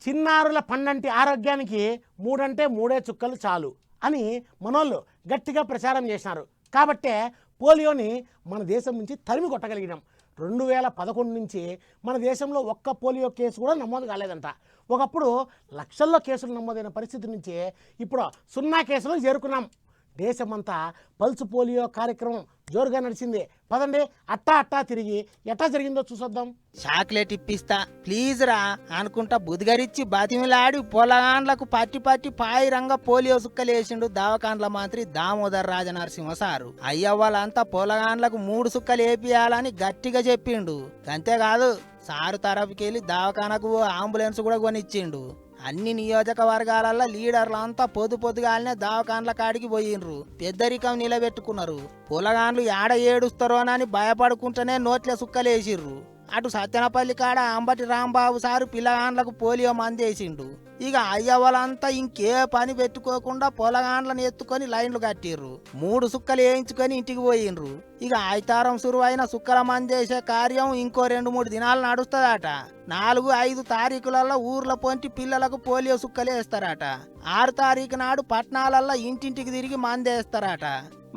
చిన్నారుల పండంటి ఆరోగ్యానికి 3 అంటే 3 చుక్కలు చాలు అని మనోళ్ళు గట్టిగా ప్రచారం చేసినారు. కాబట్టే పోలియోని మన దేశం నుంచి తరిమి కొట్టగలిగినాం. 2011 నుంచి మన దేశంలో ఒక్క పోలియో కేసు కూడా నమోదు కాలేదంట. ఒకప్పుడు లక్షల్లో కేసులు నమోదైన పరిస్థితి నుంచి ఇప్పుడు 0 కేసులు చేరుకున్నాం. దేశమంతా పల్స్ పోలియో కార్యక్రమం జోరుగా నడిచింది. పదండి అట్టా తిరిగి ఎట్టా జరిగిందో చూసొద్దాం. చాక్లెట్ ఇప్పిస్తా ప్లీజ్ రా అనుకుంటా బుద్ధిగరిచ్చి బతిమిలాడి పొలగాండ్లకు పట్టి పాయిరంగా పోలియో సుక్కలేసిండు దవాఖాన్ల మంత్రి దామోదర్ రాజనరసింహ సారు. అయ్యవ్వాలంతా పొలగాండ్లకు 3 సుక్కలు వేపియాలని గట్టిగా చెప్పిండు. అంతేకాదు సారు తరపుకెళ్ళి దవాఖానకు అంబులెన్స్ కూడా కొనిచ్చిండు. అన్ని నియోజకవర్గాలలో లీడర్లంతా పొద్దుగాలనే దవాఖాన్ల కాడికి పోయిండ్రు. పెద్దరికం నిలబెట్టుకున్నారు. పొలగాండ్లు ఏడ ఏడుస్తారోనని భయపడుకుంటూనే నోట్ల సుక్కలేసిర్రు. అటు సత్యనపల్లి కాడ అంబటి రాంబాబు సారు పిల్లగాండ్లకు పోలియో మందేసిండు. ఇక అయ్యవాళ్ళంతా ఇంకే పని పెట్టుకోకుండా పొలగాండ్లను ఎత్తుకొని లైన్లు కట్టిర్రు. 3 సుక్కలు వేయించుకొని ఇంటికి పోయిండ్రు. ఇక ఆయితారం సురువైన సుక్కల మందేసే కార్యం ఇంకో 2-3 దినాలు నడుస్తుందట. 4-5 తారీఖులలో ఊర్ల పొంటి పిల్లలకు పోలియో సుక్కలు వేస్తారట. 6 తారీఖు నాడు పట్టణాలల్లో ఇంటింటికి తిరిగి మందేస్తారట.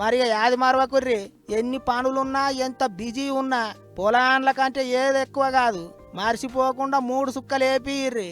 మరి యాది మరవకుర్రి, ఎన్ని పనులున్నా ఎంత బిజీ ఉన్నా పొలాన్ల కంటే ఏది ఎక్కువ కాదు. మర్చిపోకుండా 3 సుక్కలు వేపిర్రి.